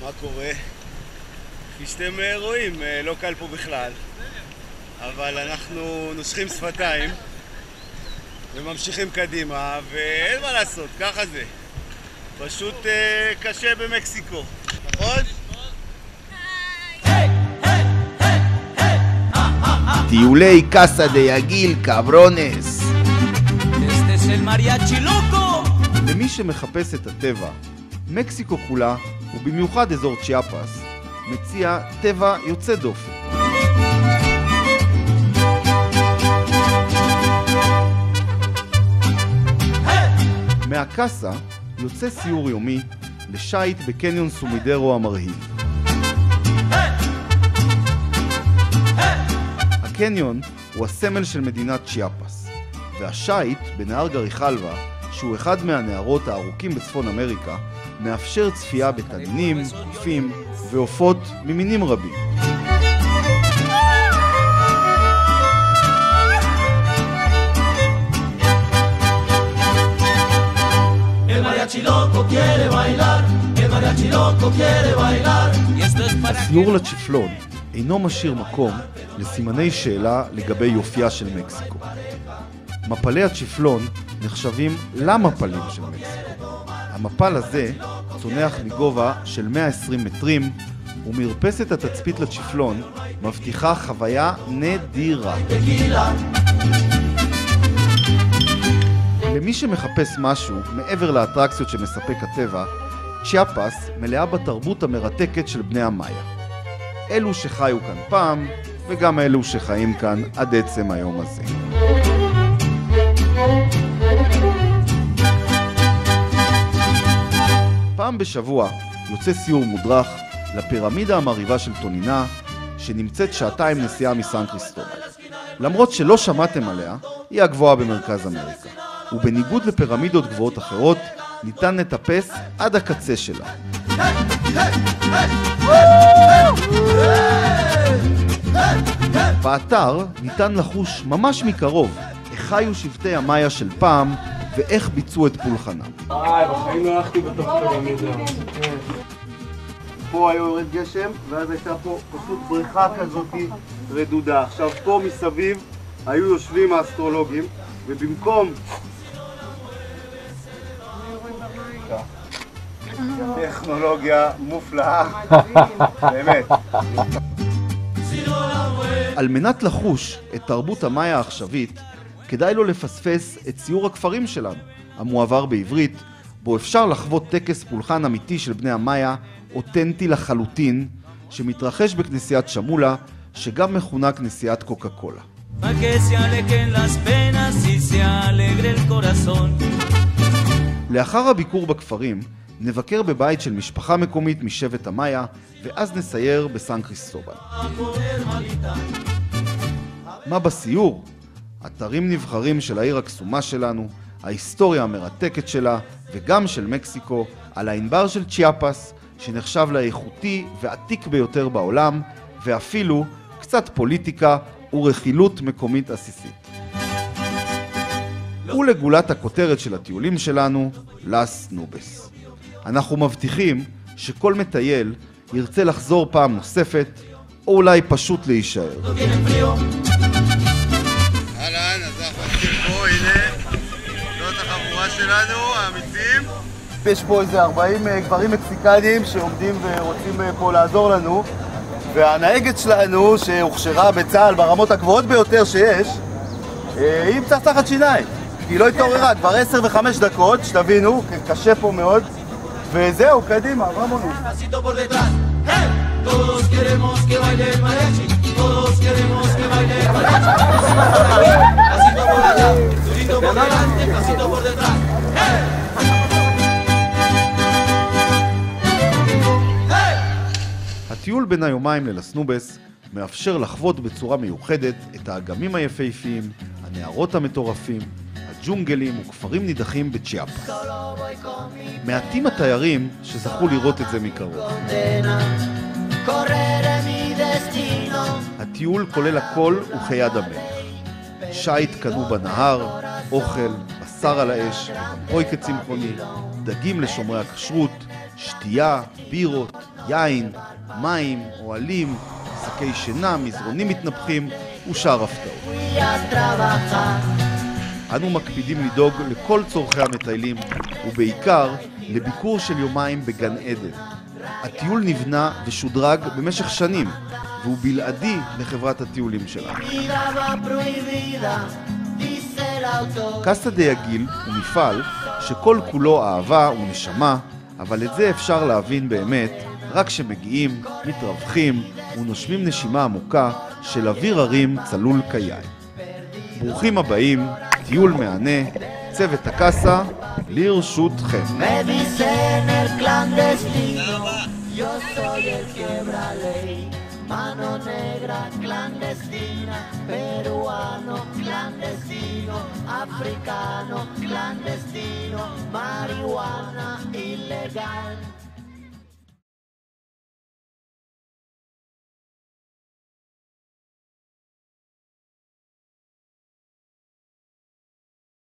מה קורה? כפי שאתם רואים, לא קל פה בכלל, אבל אנחנו נושכים שפתיים וממשיכים קדימה, ואין מה לעשות, ככה זה. פשוט קשה במקסיקו, נכון? טיולי קאסה דה יגיל קברונס. למי שמחפש את הטבע, מקסיקו כולה, ובמיוחד אזור צ'יאפס, מציע טבע יוצא דופן. מהקאסה יוצא סיור יומי לשייט בקניון סומידרו המרהיב. הקניון הוא הסמל של מדינת צ'יאפס, והשייט בנהר גריחלבה, שהוא אחד מהנהרות הארוכים בצפון אמריקה, מאפשר צפייה בתנינים, קופים ועופות ממינים רבים. הסיור לצ'יפלון אינו משאיר מקום לסימני שאלה לגבי יופייה של מקסיקו. מפלי הצ'יפלון נחשבים למפלים של מקסיקו. המפל הזה צונח מגובה של 120 מטרים, ומרפסת התצפית לצ'יפלון מבטיחה חוויה נדירה. למי שמחפש משהו מעבר לאטרקציות שמספק הטבע, צ'יאפס מלאה בתרבות המרתקת של בני המאיה. אלו שחיו כאן פעם, וגם אלו שחיים כאן עד עצם היום הזה. פעם בשבוע יוצא סיור מודרך לפירמידה המרהיבה של טונינה, שנמצאת שעתיים נסיעה מסן קריסטובל. למרות שלא שמעתם עליה, היא הגבוהה במרכז אמריקה, ובניגוד לפירמידות גבוהות אחרות, ניתן לטפס עד הקצה שלה. באתר ניתן לחוש ממש מקרוב איך חיו שבטי המאיה של פעם ואיך ביצעו את פולחנם. בחיים לא הלכתי בתוך פירמידה. פה היה יורד גשם, ואז הייתה פה פשוט בריכה כזאת רדודה. עכשיו פה מסביב היו יושבים האסטרולוגים, ובמקום טכנולוגיה מופלאה, באמת. על מנת לחוש את תרבות המאיה העכשווית, כדאי לו לפספס את ציור הכפרים שלנו, המועבר בעברית, בו אפשר לחוות טקס פולחן אמיתי של בני המאיה, אותנטי לחלוטין, שמתרחש בכנסיית שמולה, שגם מכונה כנסיית קוקה קולה. לאחר הביקור בכפרים, נבקר בבית של משפחה מקומית משבט המאיה, ואז נסייר בסן קריסטובל. מה בסיור? אתרים נבחרים של העיר הקסומה שלנו, ההיסטוריה המרתקת שלה, וגם של מקסיקו, על הענבר של צ'יאפס, שנחשב לאיכותי ועתיק ביותר בעולם, ואפילו קצת פוליטיקה ורכילות מקומית עסיסית. ולגולת הכותרת של הטיולים שלנו, לס נובס. אנחנו מבטיחים שכל מטייל ירצה לחזור פעם נוספת, או אולי פשוט להישאר. אהלן, אז אנחנו עושים פה, הנה, זאת החבורה שלנו, האמיצים. יש פה איזה 40 גברים מקסיקנים שעומדים ורוצים פה לעזור לנו, והנהגת שלנו, שהוכשרה בצה"ל ברמות הגבוהות ביותר שיש, היא מצחצחת שיניים. היא לא התעוררה, כבר 10 ו-5 דקות, שתבינו, קשה פה מאוד. וזהו, קדימה, רמונו. הטיול בין היומיים ללס נובס מאפשר לחוות בצורה מיוחדת את האגמים היפהפיים, הנהרות המטורפים, ג'ונגלים וכפרים נידחים בצ'יאפס. מעטים התיירים שזכו לראות את זה מקרוב. הטיול כולל הכל וכיד המלך. שייט קנו בנהר, אוכל, בשר על האש, פויקה צמחוני, דגים לשומרי הכשרות, שתייה, בירות, יין, מים, אוהלים, שקי שינה, מזרונים מתנפחים ושאר הפתעות. אנו מקפידים לדאוג לכל צורכי המטיילים, ובעיקר לביקור של יומיים בגן עדן. הטיול נבנה ושודרג במשך שנים, והוא בלעדי לחברת הטיולים שלנו. קסטה דיאגיל הוא מפעל שכל כולו אהבה ונשמה, אבל את זה אפשר להבין באמת רק כשמגיעים, מתרווחים ונושמים נשימה עמוקה של אוויר הרים צלול כיין. ברוכים הבאים, טיול מהנה, צוות הקסה, לרשותכם. Yo soy el quebra ley, mano negra clandestina, peruano clandestino, africano clandestino, marihuana ilegal.